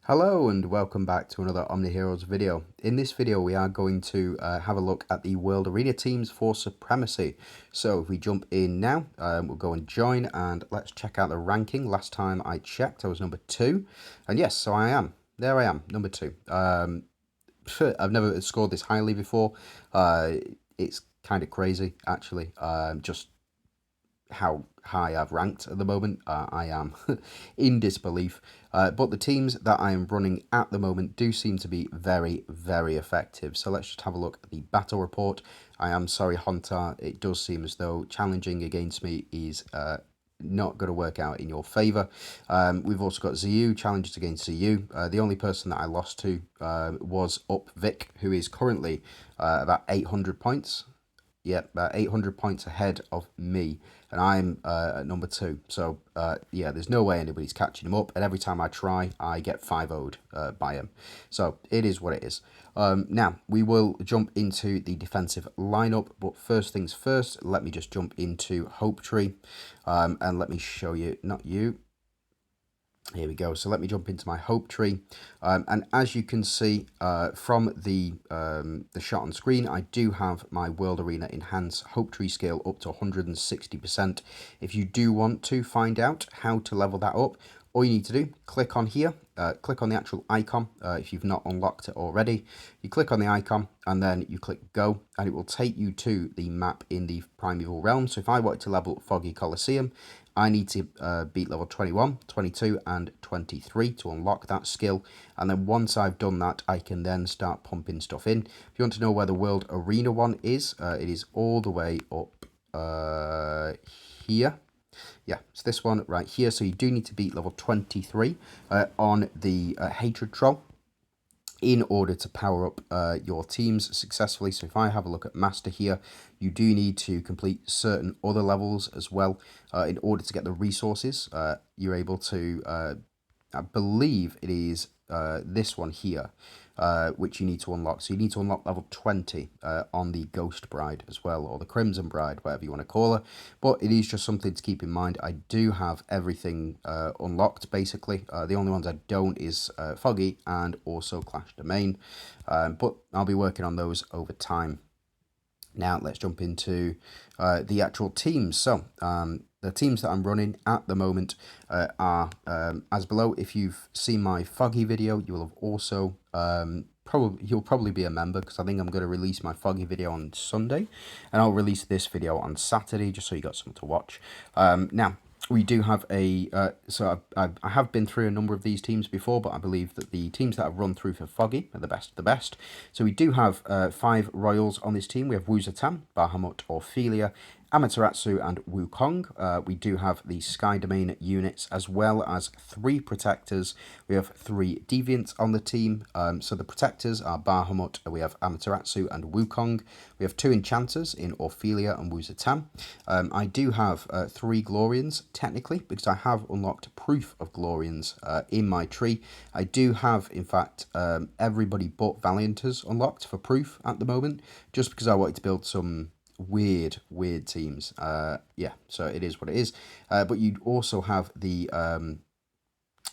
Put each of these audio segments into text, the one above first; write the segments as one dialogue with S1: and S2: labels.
S1: Hello and welcome back to another OMNIHEROES video. In this video we are going to have a look at the World Arena teams for Supremacy. So if we jump in now, we'll go and join and let's check out the ranking. Last time I checked I was number 2 and yes, so I am. There I am, number 2. I've never scored this highly before. It's kind of crazy actually, just how high I've ranked at the moment. I am in disbelief. But the teams that I am running at the moment do seem to be very, very effective. So let's just have a look at the battle report. I am sorry, Hunter. It does seem as though challenging against me is not going to work out in your favour. We've also got ZU, challenges against ZU. The only person that I lost to was Up Vic, who is currently about 800 points. Yep, about 800 points ahead of me, and I'm at number 2. So, yeah, there's no way anybody's catching him up, and every time I try, I get 5-0'd by him. So, it is what it is. Now, we will jump into the defensive lineup, but first things first, let me just jump into Hope Tree, and let me show you, not you, here we go. So let me jump into my Hope Tree, and as you can see from the shot on screen, I do have my World Arena Enhance Hope Tree skill up to 160%. If you do want to find out how to level that up, all you need to do, click on here, click on the actual icon. If you've not unlocked it already, you click on the icon and then you click go, and it will take you to the map in the Primeval Realm. So if I wanted to level up Foggy Coliseum, I need to beat level 21, 22 and 23 to unlock that skill, and then once I've done that I can then start pumping stuff in. If you want to know where the World Arena one is, it is all the way up here. Yeah, it's this one right here. So you do need to beat level 23 on the Hatred Troll in order to power up your teams successfully. So if I have a look at Master here, you do need to complete certain other levels as well in order to get the resources. You're able to, I believe it is this one here, which you need to unlock. So you need to unlock level 20 on the Ghost Bride as well, or the Crimson Bride, whatever you want to call her. But it is just something to keep in mind. I do have everything unlocked, basically. The only ones I don't is Foggy and also Clash Domain. But I'll be working on those over time. Now let's jump into the actual teams. So the teams that I'm running at the moment are as below. If you've seen my Foggy video, you will have also you'll probably be a member, because I think I'm going to release my Foggy video on Sunday, and I'll release this video on Saturday just so you got something to watch. Now we do have a so I have been through a number of these teams before, but I believe that the teams that I've run through for Foggy are the best of the best. So we do have 5 royals on this team. We have Wuzatam, Bahamut, Ophelia, Amaterasu and Wukong. We do have the Sky Domain units, as well as 3 protectors. We have 3 deviants on the team. So the protectors are Bahamut, we have Amaterasu and Wukong. We have 2 enchanters in Ophelia and Wuzatam. I do have 3 Glorians, technically, because I have unlocked proof of Glorians in my tree. I do have, in fact, everybody but Valianters unlocked for proof at the moment, just because I wanted to build some weird teams. Yeah, so it is what it is. But you also have the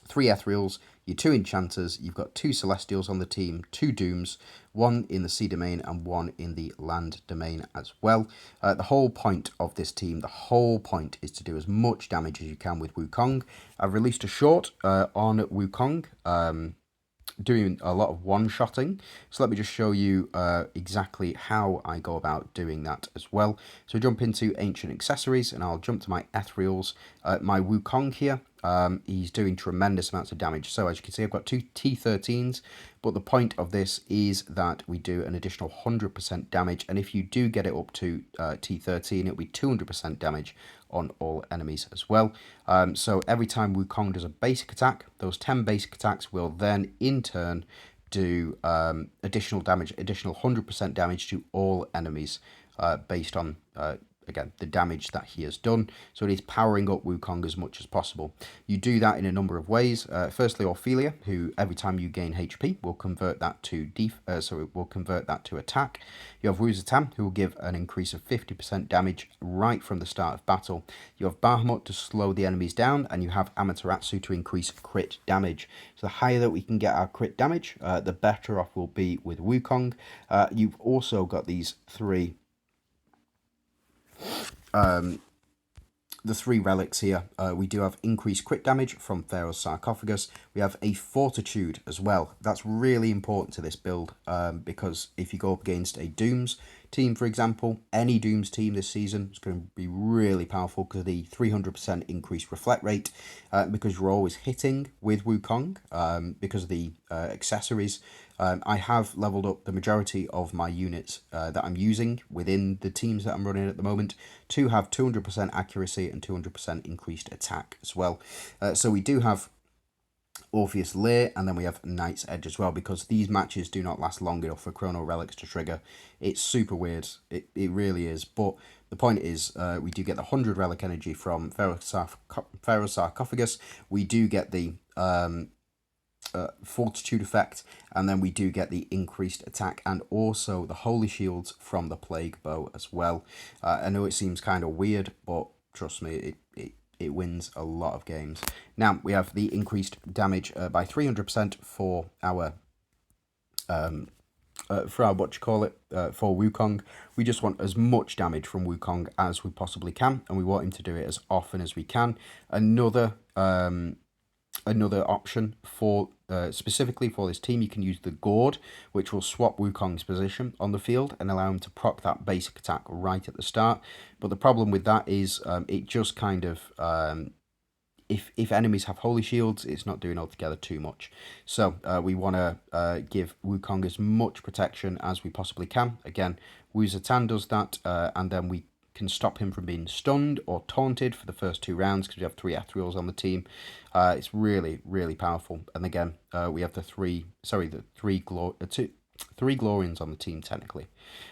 S1: 3 Ethereals, your 2 Enchanters, you've got 2 Celestials on the team, 2 Dooms, 1 in the Sea Domain and 1 in the Land Domain as well. The whole point of this team, the whole point is to do as much damage as you can with Wukong. I've released a short on Wukong, doing a lot of one-shotting. So let me just show you exactly how I go about doing that as well. So jump into Ancient Accessories, and I'll jump to my Ethereals. My Wukong here, he's doing tremendous amounts of damage. So as you can see, I've got 2 T13s, but the point of this is that we do an additional 100% damage, and if you do get it up to T13, it'll be 200% damage on all enemies as well. So every time Wukong does a basic attack, those 10 basic attacks will then in turn do additional damage, additional 100% damage to all enemies based on again, the damage that he has done. So it is powering up Wukong as much as possible. You do that in a number of ways. Firstly, Ophelia, who every time you gain HP will convert that to attack. You have Wu Zetian, who will give an increase of 50% damage right from the start of battle. You have Bahamut to slow the enemies down, and you have Amaterasu to increase crit damage. So the higher that we can get our crit damage, the better off we'll be with Wukong. You've also got these three the three relics here. We do have increased crit damage from Pharaoh's sarcophagus. We have a fortitude as well. That's really important to this build, because if you go up against a Dooms team, for example, any Dooms team this season is going to be really powerful because of the 300% increased reflect rate, because you're always hitting with Wukong, because of the accessories. I have leveled up the majority of my units that I'm using within the teams that I'm running at the moment to have 200% accuracy and 200% increased attack as well. So we do have Orpheus Lair, and then we have Knight's Edge as well, because these matches do not last long enough for Chrono Relics to trigger. It's super weird. It really is. But the point is, we do get the 100 Relic Energy from Pharaoh's sarcophagus. We do get the fortitude effect, and then we do get the increased attack and also the holy shields from the plague bow as well. I know it seems kind of weird, but trust me, it wins a lot of games. Now we have the increased damage by 300% for our for Wukong. We just want as much damage from Wukong as we possibly can, and we want him to do it as often as we can. Another option for specifically for this team, you can use the Gourd, which will swap Wukong's position on the field and allow him to proc that basic attack right at the start. But the problem with that is it just kind of if enemies have holy shields, it's not doing altogether too much. So we want to give Wukong as much protection as we possibly can. Again, Wu Zetian does that, and then we can stop him from being stunned or taunted for the first 2 rounds because we have 3 ethereals on the team. It's really, really powerful. And again, we have the three Glorians on the team technically.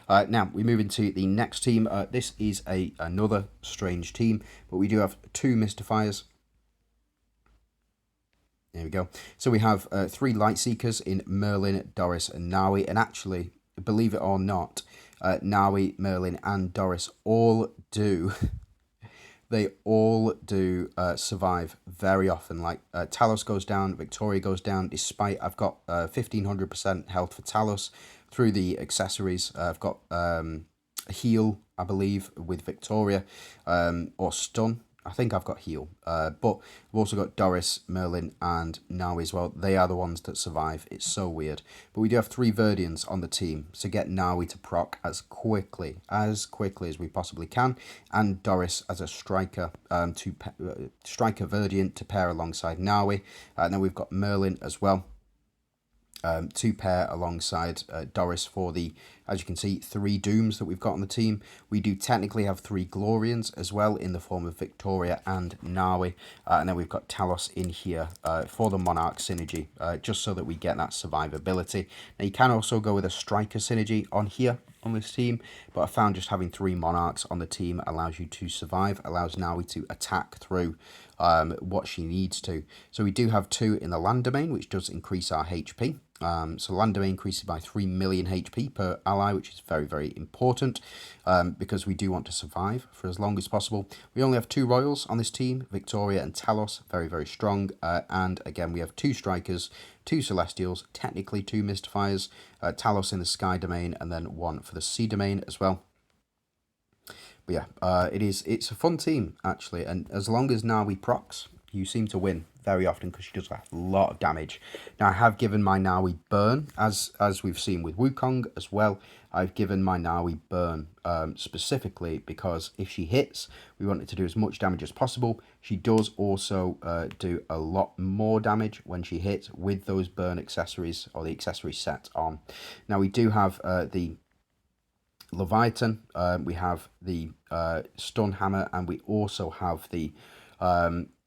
S1: Now we move into the next team. This is another strange team, but we do have 2 Mystifiers. There we go. So we have 3 Light Seekers in Merlin, Doris, and Nawi. And actually, believe it or not, Nawi, Merlin, and Doris all do they all do survive very often. Like Talos goes down, Victoria goes down, despite I've got 1500% health for Talos through the accessories. I've got heal, I believe, with Victoria, or stun. I think I've got heal, but we've also got Doris, Merlin, and Nawi as well. They are the ones that survive. It's so weird. But we do have 3 Verdians on the team, so get Nawi to proc as quickly as we possibly can, and Doris as a striker, striker Verdian to pair alongside Nawi. And then we've got Merlin as well, to pair alongside Doris for the, as you can see, 3 Dooms that we've got on the team. We do technically have 3 Glorians as well in the form of Victoria and Nawi. And then we've got Talos in here for the Monarch synergy, just so that we get that survivability. Now you can also go with a Striker synergy on here on this team, but I found just having 3 Monarchs on the team allows you to survive, allows Nawi to attack through what she needs to. So we do have 2 in the land domain, which does increase our HP. So land domain increases by 3 million HP per ally, which is very, very important because we do want to survive for as long as possible. We only have 2 Royals on this team, Victoria and Talos, very, very strong. And again, we have 2 Strikers, 2 Celestials, technically 2 Mystifiers, Talos in the Sky domain, and then 1 for the Sea domain as well. But yeah, it's a fun team, actually, and as long as Nawi procs, you seem to win very often because she does a lot of damage. Now, I have given my Nawi burn, as we've seen with Wukong as well. I've given my Nawi burn specifically because if she hits, we want it to do as much damage as possible. She does also do a lot more damage when she hits with those burn accessories or the accessory set on. Now, we do have the Leviathan, we have the Stun Hammer, and we also have the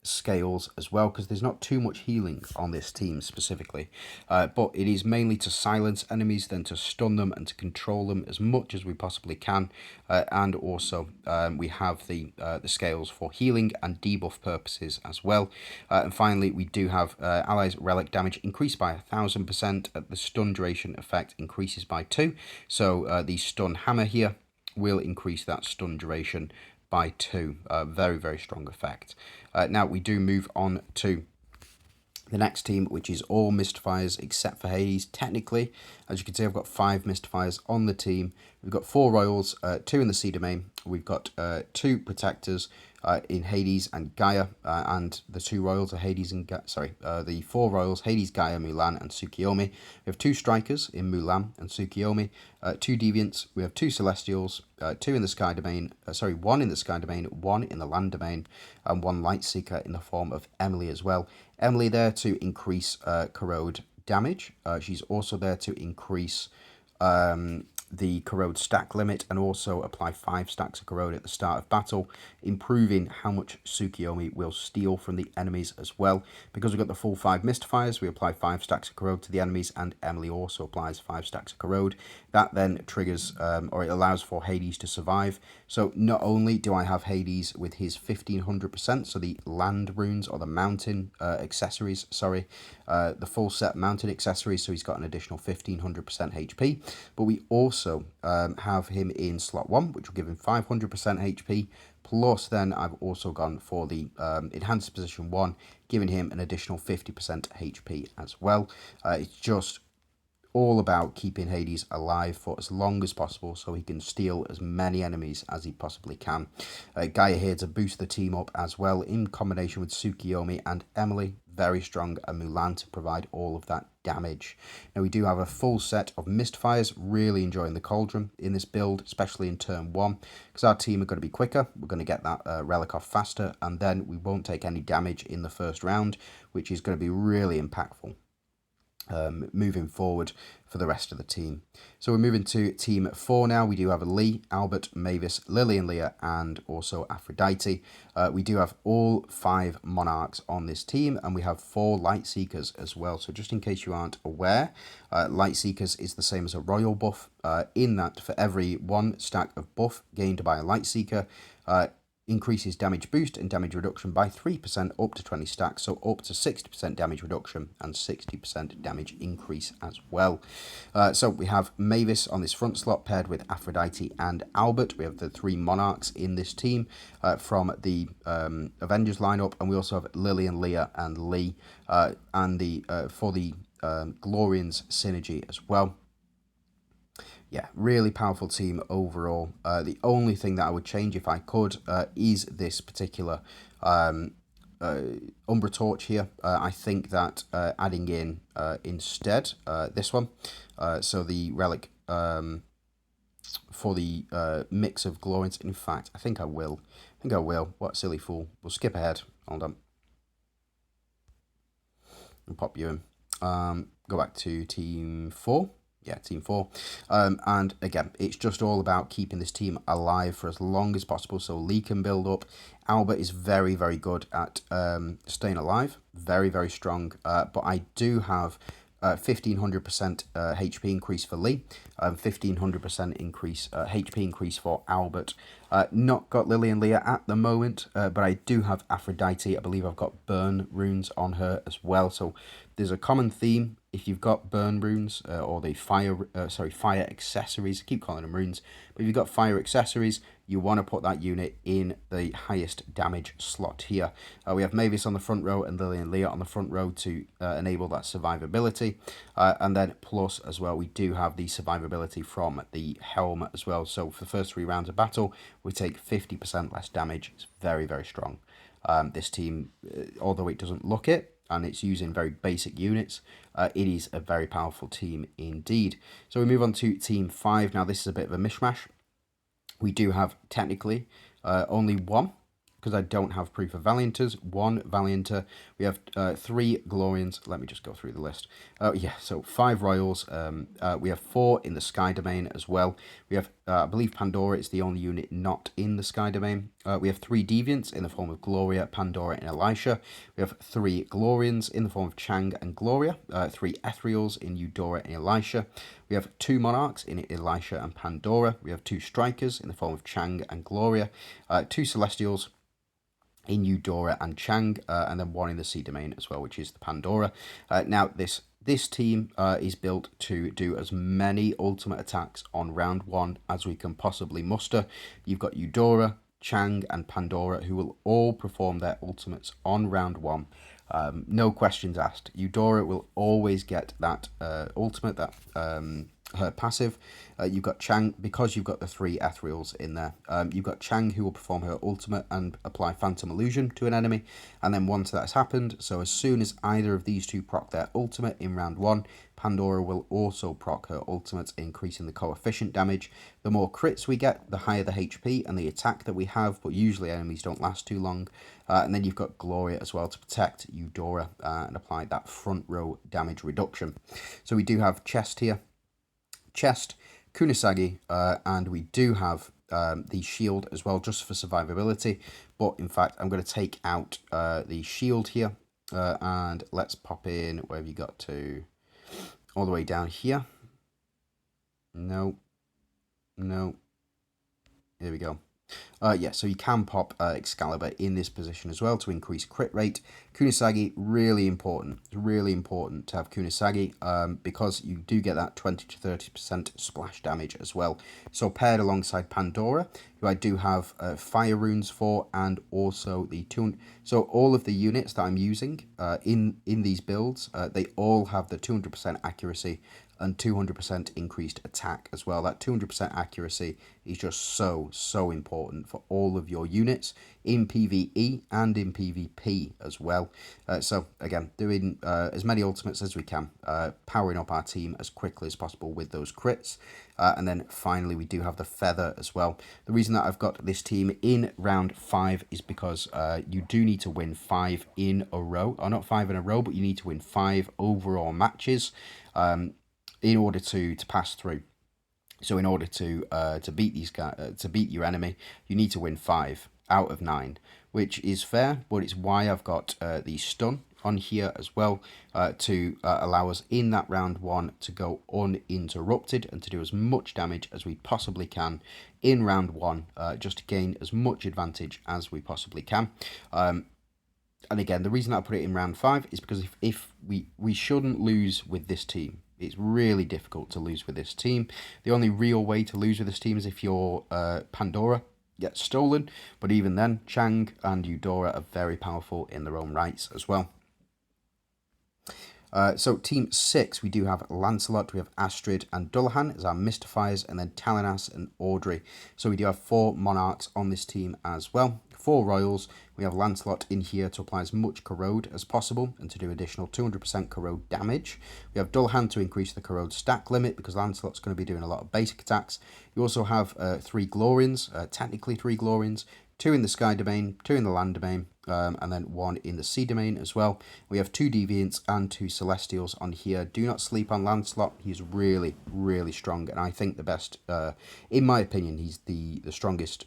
S1: scales as well, because there's not too much healing on this team specifically, but it is mainly to silence enemies, then to stun them and to control them as much as we possibly can, and also we have the scales for healing and debuff purposes as well. And finally, we do have allies relic damage increased by 1000%. The stun duration effect increases by 2, so the stun hammer here will increase that stun duration by 2. Very, very strong effect. Now we do move on to the next team, which is all Mystifiers except for Hades. Technically, as you can see, I've got 5 Mystifiers on the team. We've got 4 Royals, 2 in the Sea Domain. We've got 2 Protectors in Hades and Gaia, and the 2 Royals are Hades and the 4 Royals, Hades, Gaia, Mulan, and Tsukiyomi. We have 2 Strikers in Mulan and Tsukiyomi, 2 Deviants. We have 2 Celestials, 2 in the Sky Domain, 1 in the Sky Domain, 1 in the Land Domain, and 1 Lightseeker in the form of Emily as well. Emily there to increase corrode damage. She's also there to increase the corrode stack limit and also apply 5 stacks of corrode at the start of battle, improving how much Tsukiyomi will steal from the enemies as well. Because we've got the full 5 Mystifiers, we apply 5 stacks of corrode to the enemies, and Emily also applies 5 stacks of corrode. That then triggers, or it allows for Hades to survive. So not only do I have Hades with his 1500%, so the land runes or the mountain accessories, the full set mountain accessories, so he's got an additional 1500% HP, but we also have him in slot 1, which will give him 500% HP, plus then I've also gone for the enhanced position 1, giving him an additional 50% HP as well. It's just all about keeping Hades alive for as long as possible so he can steal as many enemies as he possibly can. Gaia here to boost the team up as well, in combination with Tsukiyomi and Emily, very strong, and Mulan to provide all of that damage. Now we do have a full set of Mystifiers, really enjoying the Cauldron in this build, especially in turn 1, because our team are going to be quicker, we're going to get that relic off faster, and then we won't take any damage in the first round, which is going to be really impactful moving forward for the rest of the team. So we're moving to team 4 now. We do have Lee, Albert, Mavis, Lily and Leah, and also Aphrodite. We do have all 5 Monarchs on this team, and we have 4 Lightseekers as well. So just in case you aren't aware, Lightseekers is the same as a Royal buff, in that for every 1 stack of buff gained by a Lightseeker, increases damage boost and damage reduction by 3% up to 20 stacks, so up to 60% damage reduction and 60% damage increase as well. So we have Mavis on this front slot paired with Aphrodite and Albert. We have the 3 Monarchs in this team from the Avengers lineup, and we also have Lily and Leah and Lee and for the Glorians synergy as well. Yeah, really powerful team overall. The only thing that I would change if I could is this particular Umbra Torch here. I think that adding in instead this one, so the relic for the mix of Glorians. In fact, I think I will. What a silly fool. We'll skip ahead. Hold on. And pop you in. Go back to team 4. Yeah, team 4. And again, it's just all about keeping this team alive for as long as possible so Lee can build up. Albert is very, very good at staying alive. Very, very strong. But I do have 1500% HP increase for Lee, 1500% increase HP increase for Albert. Not got Lily and Leah at the moment, but I do have Aphrodite. I believe I've got burn runes on her as well. So there's a common theme. If you've got burn runes or the fire accessories, I keep calling them runes, but if you've got fire accessories, you want to put that unit in the highest damage slot here. We have Mavis on the front row and Lily and Leah on the front row to enable that survivability. And then plus as well, we do have the survivability from the helm as well. So for the first 3 rounds of battle, we take 50% less damage. It's very, very strong. This team, although it doesn't look it, and it's using very basic units, it is a very powerful team indeed. So we move on to team 5. Now this is a bit of a mishmash. We do have technically only one because I don't have proof of Valianters. 1 Valianter. We have 3 Glorians. Let me just go through the list. Yeah, so 5 Royals. We have 4 in the Sky Domain as well. We have, I believe Pandora is the only unit not in the Sky Domain. We have 3 Deviants in the form of Gloria, Pandora, and Elisha. We have 3 Glorians in the form of Chang and Gloria. 3 Ethereals in Eudora and Elisha. We have 2 Monarchs in Elisha and Pandora. We have 2 Strikers in the form of Chang and Gloria. 2 Celestials in Eudora and Chang, and then 1 in the Sea Domain as well, which is the Pandora. Now, this team is built to do as many ultimate attacks on round 1 as we can possibly muster. You've got Eudora, Chang, and Pandora, who will all perform their ultimates on round 1. No questions asked. Eudora will always get that ultimate, that her passive. You've got Chang, because you've got the 3 Ethereals in there. You've got Chang, who will perform her ultimate and apply Phantom Illusion to an enemy. And then once that's happened, so as soon as either of these 2 proc their ultimate in round 1, Pandora will also proc her ultimate, increasing the coefficient damage. The more crits we get, the higher the HP and the attack that we have, but usually enemies don't last too long. And then you've got Gloria as well to protect Eudora and apply that front row damage reduction. So we do have chest here. Chest, Kunisagi, and we do have the shield as well, just for survivability. But in fact, I'm going to take out the shield here, and let's pop in, where have you got to? All the way down here. No. Here we go. Yeah, so you can pop Excalibur in this position as well to increase crit rate. Kunisagi, really important. It's really important to have Kunisagi because you do get that 20 to 30% splash damage as well. So paired alongside Pandora, who I do have fire runes for, and also the tune. So all of the units that I'm using in these builds, they all have the 200% accuracy and 200% increased attack as well. That 200% accuracy is just so important for all of your units in PvE and in PvP as well. So again, doing as many ultimates as we can, powering up our team as quickly as possible with those crits. And then finally, we do have the feather as well. The reason that I've got this team in round 5 is because you do need to win 5 in a row, or not 5 in a row, but you need to win 5 overall matches in order to pass through. So in order to beat these guys, to beat your enemy, you need to win 5 out of 9, which is fair, but it's why I've got the stun on here as well to allow us in that round 1 to go uninterrupted and to do as much damage as we possibly can in round 1, just to gain as much advantage as we possibly can. And again, the reason I put it in round 5 is because if we shouldn't lose with this team. It's really difficult to lose with this team. The only real way to lose with this team is if your Pandora gets stolen. But even then, Chang and Eudora are very powerful in their own rights as well. So team 6, we do have Lancelot, we have Astrid and Dullahan as our Mystifiers, and then Talinas and Audrey. So we do have 4 Monarchs on this team as well. 4 Royals, we have Lancelot in here to apply as much corrode as possible and to do additional 200% corrode damage. We have Dullahan to increase the corrode stack limit because Lancelot's going to be doing a lot of basic attacks. You also have 3 Glorians, technically 3 Glorians, 2 in the Sky Domain, 2 in the Land Domain, and then 1 in the Sea Domain as well. We have 2 Deviants and 2 Celestials on here. Do not sleep on Lancelot. He's really, really strong, and I think the best, in my opinion, he's the strongest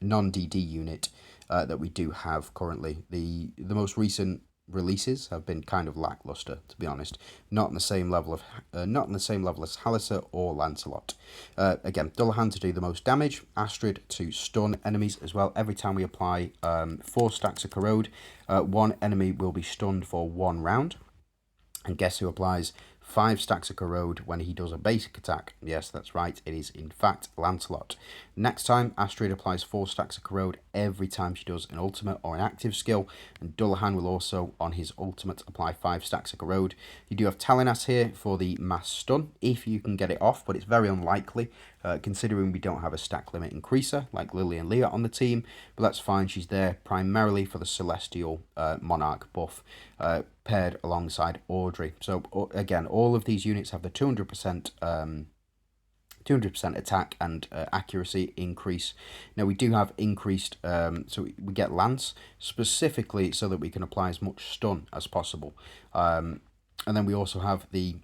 S1: non-DD unit that we do have currently. The most recent releases have been kind of lackluster, to be honest. Not on the same level of as Halaster or Lancelot. Again, Dullahan to do the most damage, Astrid to stun enemies as well. Every time we apply 4 stacks of corrode, 1 enemy will be stunned for 1 round. And guess who applies 5 stacks of corrode when he does a basic attack? Yes, that's right, it is in fact Lancelot. Next time, Astrid applies 4 stacks of corrode every time she does an ultimate or an active skill, and Dullahan will also, on his ultimate, apply 5 stacks of corrode. You do have Talinas here for the mass stun, if you can get it off, but it's very unlikely, considering we don't have a stack limit increaser, like Lily and Leah on the team, but that's fine, she's there primarily for the Celestial Monarch buff, paired alongside Audrey. So again, all of these units have the 200% 200% attack and accuracy increase. Now we do have increased, so we get Lance specifically so that we can apply as much stun as possible. And then we also have the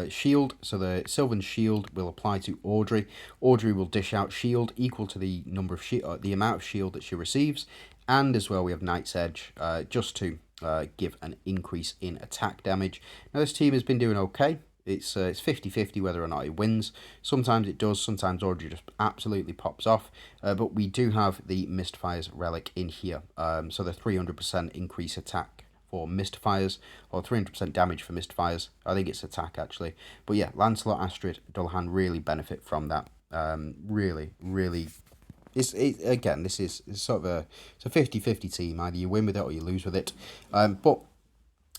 S1: shield, so the Sylvan shield will apply to Audrey. Audrey will dish out shield equal to the number of the amount of shield that she receives, and as well we have Knight's Edge just to give an increase in attack damage. Now this team has been doing okay. It's 50-50 whether or not it wins. Sometimes it does, sometimes Audrey just absolutely pops off. But we do have the Mistfire's relic in here, so the 300% increase attack for Mistfires, or 300% damage for Mistfires. I think it's attack actually. But yeah, Lancelot, Astrid, Dullahan really benefit from that. Really, again, this is sort of it's a 50-50 team. Either you win with it or you lose with it. But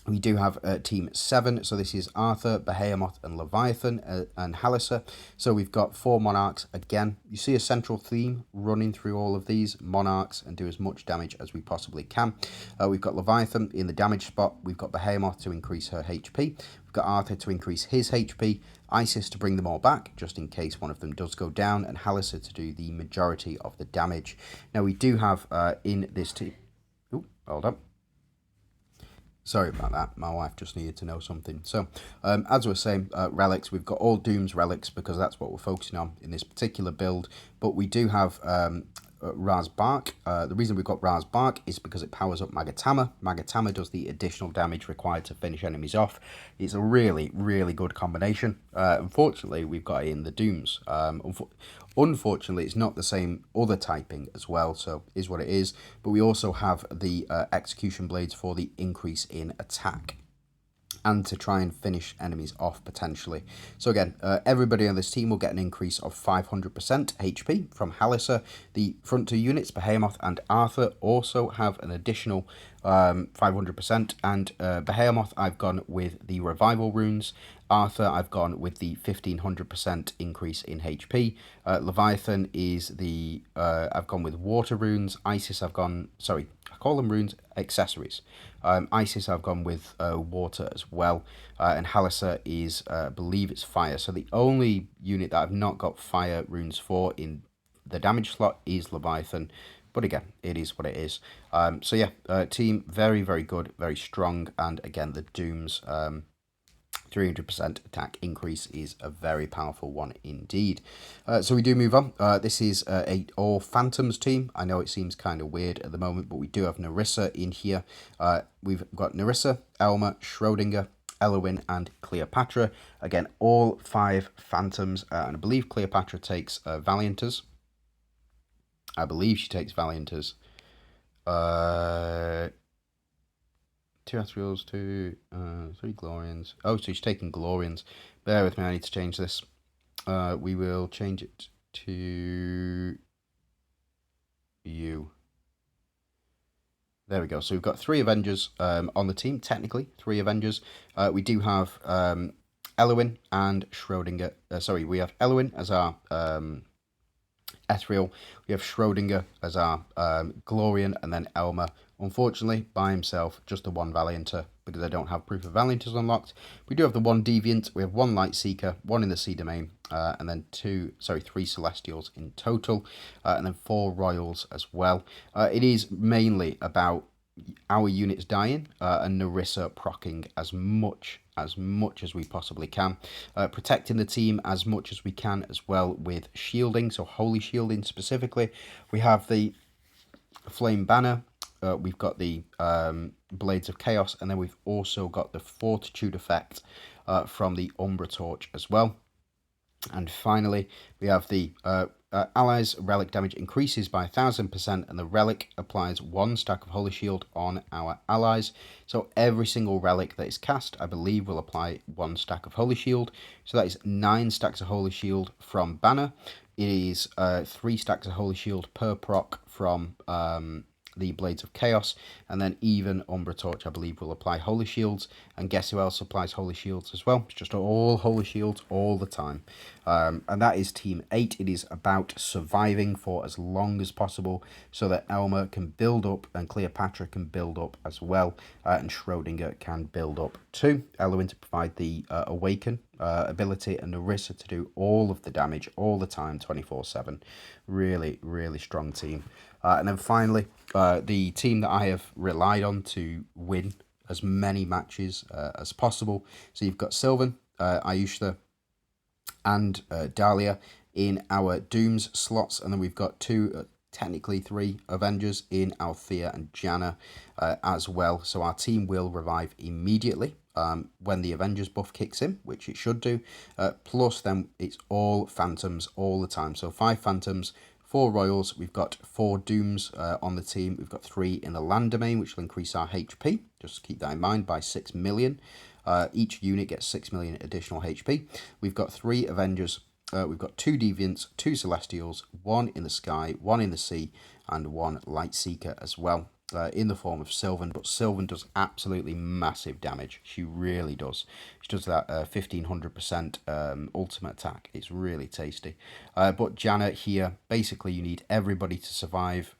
S1: we do have Team 7, so this is Arthur, Behemoth, and Leviathan, and Halissa. So we've got 4 Monarchs. Again, you see a central theme running through all of these Monarchs, and do as much damage as we possibly can. We've got Leviathan in the damage spot. We've got Behemoth to increase her HP. We've got Arthur to increase his HP. Isis to bring them all back, just in case one of them does go down, and Halissa to do the majority of the damage. Now we do have in this team... Ooh, hold up. Sorry about that, my wife just needed to know something. So, as I was saying, relics, we've got all Doom's relics because that's what we're focusing on in this particular build. But we do have Raz Bark. The reason we've got Raz Bark is because it powers up Magatama. Magatama does the additional damage required to finish enemies off. It's a really, really good combination. Unfortunately, we've got it in the Dooms. Unfortunately, it's not the same other typing as well, so is what it is. But we also have the execution blades for the increase in attack and to try and finish enemies off potentially. So again, everybody on this team will get an increase of 500% HP from Halissa. The front 2 units, Behemoth and Arthur, also have an additional 500%, and Behemoth I've gone with the revival runes. Arthur I've gone with the 1500% increase in HP. Leviathan is the I've gone with water runes. Isis I've gone, sorry, I call them runes, accessories. Isis I've gone with water as well, and Halissa is I believe it's fire. So the only unit that I've not got fire runes for in the damage slot is Leviathan. But again, it is what it is. So yeah, team very, very good, very strong. And again, the Doom's 300% attack increase is a very powerful one indeed. So we do move on. This is a all Phantoms team. I know it seems kind of weird at the moment, but we do have Nerissa in here. We've got Nerissa, Elma, Schrodinger, Elowin, and Cleopatra. Again, all 5 Phantoms. And I believe Cleopatra takes Valianters. I believe she takes Valianters. 2 Astrials, 2, 3 Glorians. Oh, so she's taking Glorians. Bear with me, I need to change this. We will change it to you. There we go. So we've got 3 Avengers on the team, technically, 3 Avengers. We do have Elowin and Schrodinger. Sorry, we have Elowin as our Ethereal. We have Schrodinger as our Glorian, and then Elma, unfortunately, by himself, just the 1 Valianter, because I don't have proof of Valianters unlocked. We do have the 1 Deviant, we have 1 Light Seeker, 1 in the Sea Domain, and then 3 Celestials in total, and then 4 Royals as well. It is mainly about our units dying and Nerissa proccing as much as we possibly can, protecting the team as much as we can as well with shielding, so holy shielding specifically. We have the Flame Banner, we've got the Blades of Chaos, and then we've also got the Fortitude effect from the Umbra Torch as well. And finally, we have the allies' relic damage increases by 1000%, and the relic applies 1 stack of Holy Shield on our allies. So every single relic that is cast, I believe, will apply 1 stack of Holy Shield. So that is 9 stacks of Holy Shield from Banner. It is 3 stacks of Holy Shield per proc from the Blades of Chaos, and then even Umbra Torch, I believe, will apply Holy Shields. And guess who else applies Holy Shields as well? It's just all Holy Shields all the time. And that is Team 8. It is about surviving for as long as possible so that Elma can build up and Cleopatra can build up as well, and Schrodinger can build up too. Elowin to provide the Awaken ability and Narissa to do all of the damage all the time, 24/7. Really, really strong team. And then finally, the team that I have relied on to win as many matches as possible. So you've got Sylvan, Ayushta, and Dahlia in our Dooms slots, and then we've got two, technically three Avengers in Althea and Janna as well. So our team will revive immediately when the Avengers buff kicks in, which it should do. Plus, then it's all Phantoms all the time. So 5 Phantoms, 4 Royals. We've got 4 Dooms on the team. We've got 3 in the land domain, which will increase our HP. Just keep that in mind, by 6 million. Each unit gets 6 million additional HP. We've got 3 Avengers. We've got 2 Deviants, 2 Celestials, 1 in the sky, 1 in the sea, and 1 Light Seeker as well. In the form of Sylvan, but Sylvan does absolutely massive damage. She really does. She does that 1500% ultimate attack. It's really tasty. But Janna here, basically you need everybody to survive.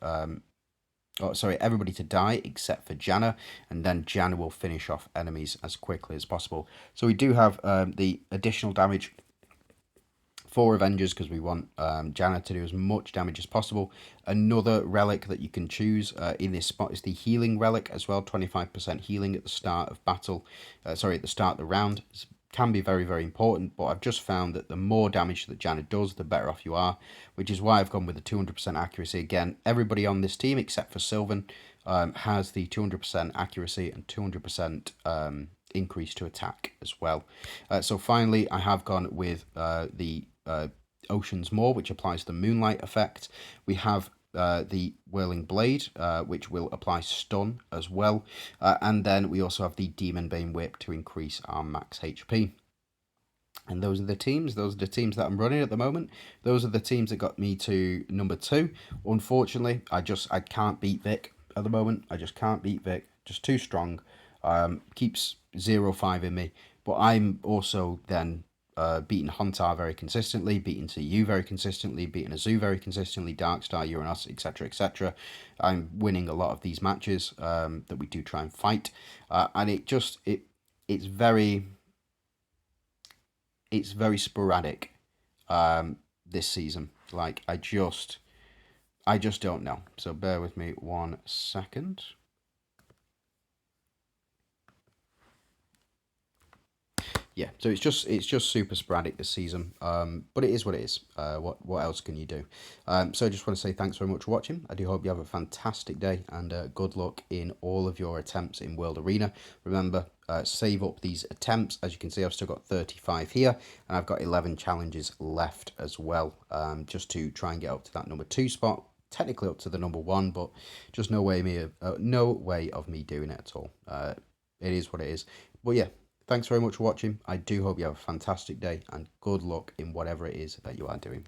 S1: Everybody to die except for Janna, and then Janna will finish off enemies as quickly as possible. So we do have the additional damage for Avengers because we want Janna to do as much damage as possible. Another relic that you can choose in this spot is the healing relic as well. 25% healing at the start of battle. At the start of the round. Can be very, very important, but I've just found that the more damage that Janna does, the better off you are, which is why I've gone with the 200% accuracy. Again, everybody on this team except for Sylvan has the 200% accuracy and 200% increase to attack as well. So finally, I have gone with the Ocean's Maw, which applies the Moonlight effect. We have the Whirling Blade, which will apply stun as well. And then we also have the Demon Bane Whip to increase our max HP. And those are the teams. Those are the teams that I'm running at the moment. Those are the teams that got me to number 2. Unfortunately, I can't beat Vic at the moment. I just can't beat Vic. Just too strong. Keeps 0-5 in me. But I'm also then beating Huntar very consistently, beating TU very consistently, beating Azu very consistently, Darkstar, Uranus, etc., etc. I'm winning a lot of these matches that we do try and fight, and it's very sporadic this season. Like I just don't know. So bear with me 1 second. Yeah, so it's just super sporadic this season, but it is what it is. What else can you do? So I just want to say thanks very much for watching. I do hope you have a fantastic day, and good luck in all of your attempts in World Arena. Remember, save up these attempts. As you can see, I've still got 35 here, and I've got 11 challenges left as well, just to try and get up to that number 2 spot. Technically up to the number 1, but just no way of me doing it at all. It is what it is. But yeah. Thanks very much for watching. I do hope you have a fantastic day and good luck in whatever it is that you are doing.